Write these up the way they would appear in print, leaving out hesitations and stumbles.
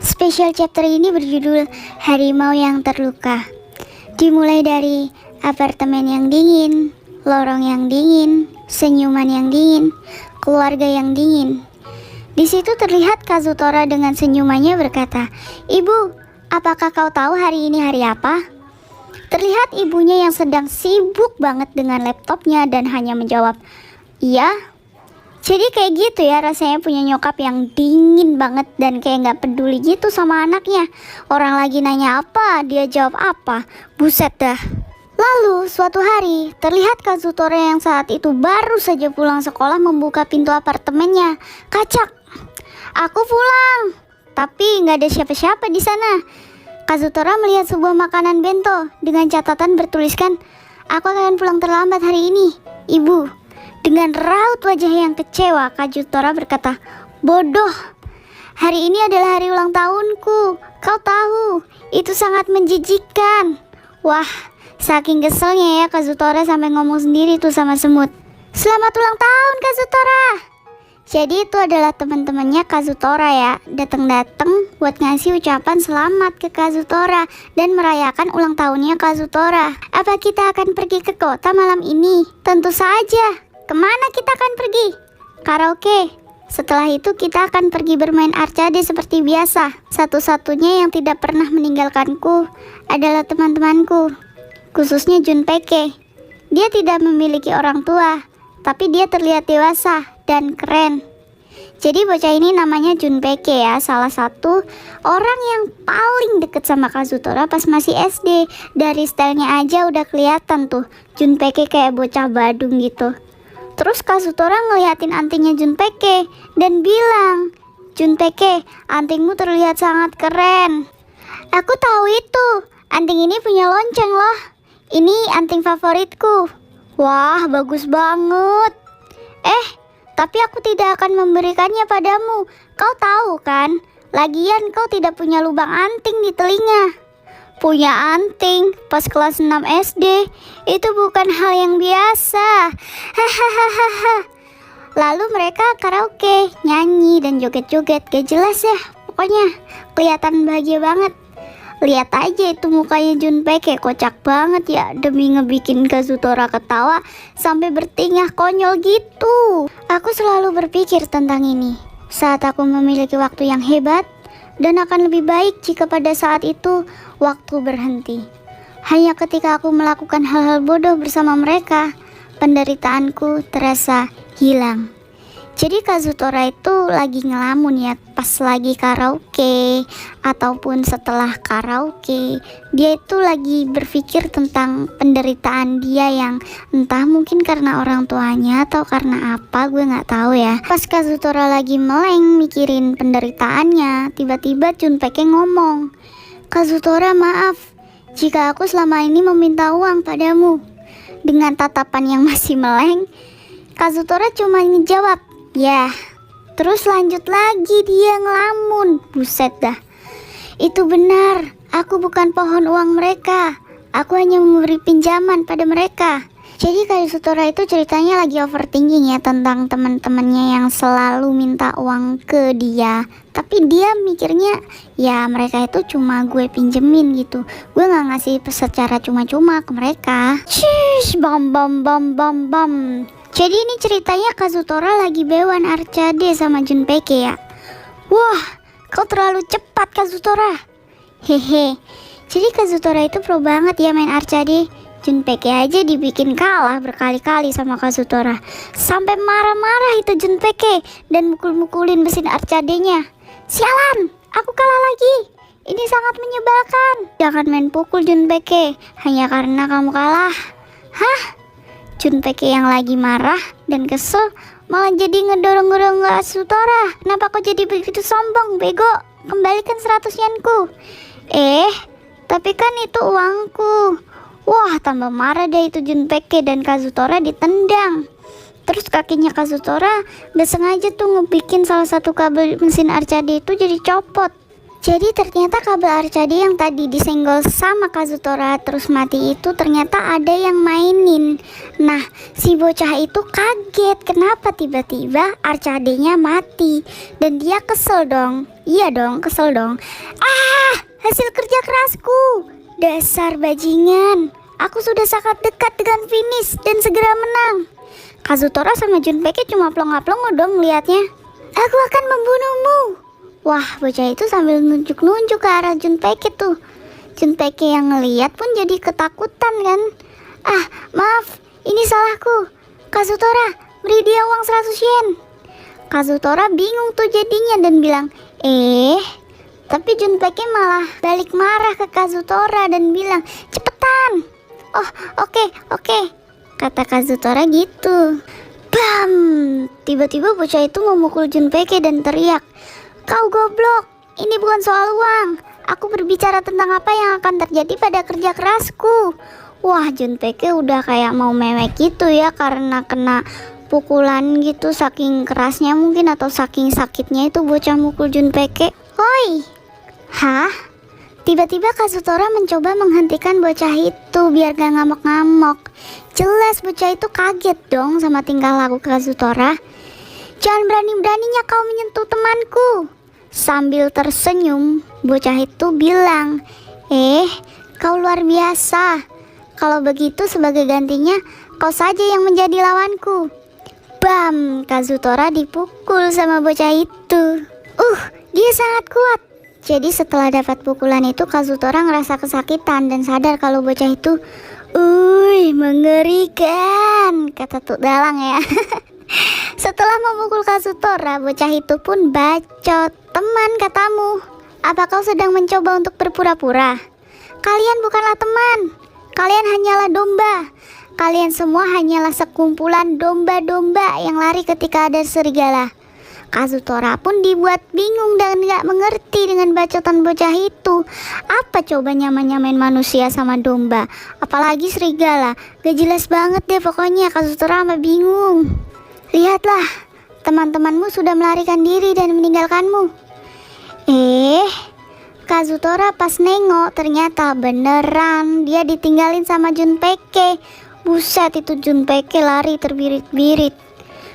Spesial chapter ini berjudul Harimau yang Terluka. Dimulai dari apartemen yang dingin, lorong yang dingin, senyuman yang dingin, keluarga yang dingin. Di situ terlihat Kazutora dengan senyumannya berkata, "Ibu, apakah kau tahu hari ini hari apa?" Terlihat ibunya yang sedang sibuk banget dengan laptopnya dan hanya menjawab, "Iya." Jadi kayak gitu ya rasanya punya nyokap yang dingin banget dan kayak gak peduli gitu sama anaknya. Orang lagi nanya apa, dia jawab apa. Buset dah. Lalu suatu hari terlihat Kazutora yang saat itu baru saja pulang sekolah membuka pintu apartemennya. Kacak, "Aku pulang." Tapi gak ada siapa-siapa di sana. Kazutora melihat sebuah makanan bento dengan catatan bertuliskan, "Aku akan pulang terlambat hari ini, Ibu." Dengan raut wajah yang kecewa, Kazutora berkata, "Bodoh, hari ini adalah hari ulang tahunku. Kau tahu, itu sangat menjijikkan." Wah, saking keselnya ya Kazutora sampai ngomong sendiri tuh sama semut, "Selamat ulang tahun, Kazutora." Jadi itu adalah teman-temannya Kazutora ya, datang-datang buat ngasih ucapan selamat ke Kazutora dan merayakan ulang tahunnya Kazutora. Apa kita akan pergi ke kota malam ini? Tentu saja. Kemana kita akan pergi? Karaoke. Setelah itu kita akan pergi bermain arcade seperti biasa. Satu-satunya yang tidak pernah meninggalkanku adalah teman-temanku, khususnya Junpei. Dia tidak memiliki orang tua, tapi dia terlihat dewasa dan keren. Jadi bocah ini namanya Junpei ya, salah satu orang yang paling deket sama Kazutora pas masih SD. Dari stylenya aja udah kelihatan tuh, Junpei kayak bocah Badung gitu. Terus Kazutora ngeliatin antingnya Junpei dan bilang, "Junpei, antingmu terlihat sangat keren." "Aku tahu itu, anting ini punya lonceng loh. Ini anting favoritku." "Wah, bagus banget." Tapi aku tidak akan memberikannya padamu. Kau tahu kan, lagian kau tidak punya lubang anting di telinga." Punya anting pas kelas 6 SD itu bukan hal yang biasa. Hahaha. Lalu mereka karaoke, nyanyi dan joget-joget. Gak jelas ya, pokoknya kelihatan bahagia banget. Lihat aja itu mukanya Junpei kayak kocak banget ya, demi ngebikin Kazutora ketawa sampai bertingkah konyol gitu. Aku selalu berpikir tentang ini saat aku memiliki waktu yang hebat, dan akan lebih baik jika pada saat itu waktu berhenti. Hanya ketika aku melakukan hal-hal bodoh bersama mereka, penderitaanku terasa hilang. Jadi Kazutora itu lagi ngelamun ya pas lagi karaoke ataupun setelah karaoke. Dia itu lagi berpikir tentang penderitaan dia yang entah mungkin karena orang tuanya atau karena apa, gue gak tahu ya. Pas Kazutora lagi meleng mikirin penderitaannya, tiba-tiba Junpei ngomong, "Kazutora, maaf jika aku selama ini meminta uang padamu." Dengan tatapan yang masih meleng, Kazutora cuma ngejawab, "Ya." Terus lanjut lagi dia ngelamun. Buset dah. "Itu benar, aku bukan pohon uang mereka. Aku hanya memberi pinjaman pada mereka." Jadi Kazutora itu ceritanya lagi overthinking ya tentang teman-temannya yang selalu minta uang ke dia. Tapi dia mikirnya ya mereka itu cuma gue pinjemin gitu. Gue gak ngasih secara cuma-cuma ke mereka. Shish, bam bam bam bam bam. Jadi ini ceritanya Kazutora lagi bewan arcade sama Junpei ya. Wah, kau terlalu cepat Kazutora. Hehe. Jadi Kazutora itu pro banget ya main arcade. Junpei aja dibikin kalah berkali-kali sama Kazutora. Sampai marah-marah itu Junpei dan mukul-mukulin mesin arcade-nya. "Sialan, aku kalah lagi. Ini sangat menyebalkan. Jangan main pukul Junpei hanya karena kamu kalah." Hah? Junpei yang lagi marah dan kesel malah jadi ngedorong-dorong Kazutora. "Kenapa kau jadi begitu sombong, bego? Kembalikan 100 yenku." Tapi kan itu uangku." Wah, tambah marah deh itu Junpei dan Kazutora ditendang. Terus kakinya Kazutora gak sengaja tuh ngebikin salah satu kabel mesin arcade itu jadi copot. Jadi ternyata kabel Arcade yang tadi disenggol sama Kazutora terus mati itu ternyata ada yang mainin. Nah, si bocah itu kaget kenapa tiba-tiba Arcade-nya mati. Dan dia kesel dong. Iya dong, kesel dong. Ah, hasil kerja kerasku. Dasar bajingan. Aku sudah sangat dekat dengan finish dan segera menang. Kazutora sama Junpei cuma plong-plong dong liatnya. Aku akan membunuhmu. Wah, bocah itu sambil nunjuk-nunjuk ke arah Junpei tuh. Junpei yang ngeliat pun jadi ketakutan kan. Ah, maaf, ini salahku. Kazutora, beri dia uang 100 yen. Kazutora bingung tuh jadinya dan bilang, tapi Junpei malah balik marah ke Kazutora dan bilang, cepetan. Oh, oke, kata Kazutora gitu. Bam! Tiba-tiba bocah itu memukul Junpei dan teriak, kau goblok, ini bukan soal uang. Aku berbicara tentang apa yang akan terjadi pada kerja kerasku. Wah, Junpei udah kayak mau mewek gitu ya karena kena pukulan gitu saking kerasnya mungkin atau saking sakitnya itu bocah mukul Junpei. Hoi! Hah? Tiba-tiba Kazutora mencoba menghentikan bocah itu biar gak ngamuk-ngamuk. Jelas bocah itu kaget dong sama tingkah laku Kazutora. Jangan berani-beraninya kau menyentuh temanku. Sambil tersenyum, bocah itu bilang, kau luar biasa. Kalau begitu sebagai gantinya, kau saja yang menjadi lawanku. Bam, Kazutora dipukul sama bocah itu. Dia sangat kuat. Jadi setelah dapat pukulan itu, Kazutora ngerasa kesakitan dan sadar kalau bocah itu, mengerikan, kata Tuk Dalang ya. Setelah memukul Kazutora, bocah itu pun bacot. Teman, katamu, apa kau sedang mencoba untuk berpura-pura? Kalian bukanlah teman, kalian hanyalah domba. Kalian semua hanyalah sekumpulan domba-domba yang lari ketika ada serigala. Kazutora pun dibuat bingung dan gak mengerti dengan bacotan bocah itu. Apa coba nyamain manusia sama domba, apalagi serigala. Gak jelas banget deh pokoknya. Kazutora sama bingung. Lihatlah, teman-temanmu sudah melarikan diri dan meninggalkanmu. Kazutora pas nengok ternyata beneran dia ditinggalin sama Junpei. Buset, itu Junpei lari terbirit-birit.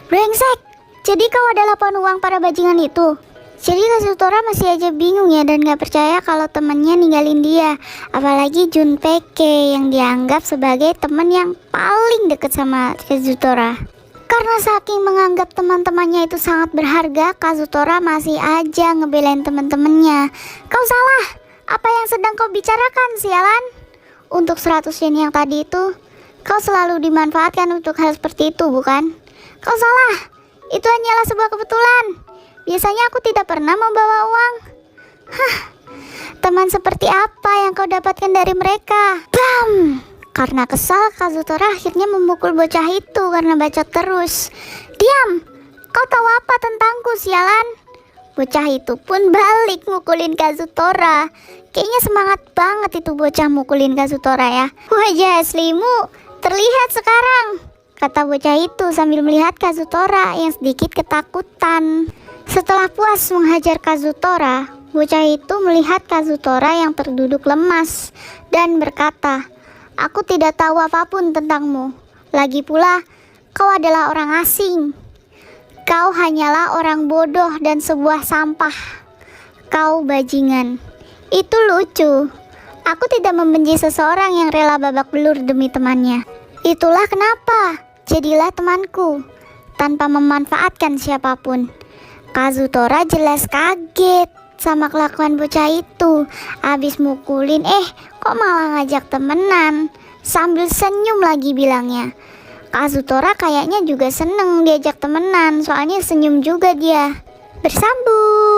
Brengsek, jadi kau adalah penuang para bajingan itu. Jadi Kazutora masih aja bingung ya dan gak percaya kalau temannya ninggalin dia. Apalagi Junpei yang dianggap sebagai teman yang paling deket sama Kazutora. Karena saking menganggap teman-temannya itu sangat berharga, Kazutora masih aja ngebelain teman-temannya. Kau salah, apa yang sedang kau bicarakan sialan? Untuk 100 yen yang tadi itu, kau selalu dimanfaatkan untuk hal seperti itu bukan? Kau salah, itu hanyalah sebuah kebetulan. Biasanya aku tidak pernah membawa uang. Teman seperti apa yang kau dapatkan dari mereka? Bam! Karena kesal, Kazutora akhirnya memukul bocah itu karena bacot terus. Diam! Kau tahu apa tentangku, sialan? Bocah itu pun balik mukulin Kazutora. Kayaknya semangat banget itu bocah mukulin Kazutora ya. Wajah aslimu terlihat sekarang, kata bocah itu sambil melihat Kazutora yang sedikit ketakutan. Setelah puas menghajar Kazutora, bocah itu melihat Kazutora yang terduduk lemas dan berkata, aku tidak tahu apapun tentangmu. Lagi pula, kau adalah orang asing. Kau hanyalah orang bodoh dan sebuah sampah. Kau bajingan. Itu lucu. Aku tidak membenci seseorang yang rela babak belur demi temannya. Itulah kenapa. Jadilah temanku, tanpa memanfaatkan siapapun. Kazutora jelas kaget sama kelakuan bocah itu. Abis mukulin, kok malah ngajak temenan. Sambil senyum lagi bilangnya. Kazutora kayaknya juga seneng diajak temenan, soalnya senyum juga dia. Bersambung.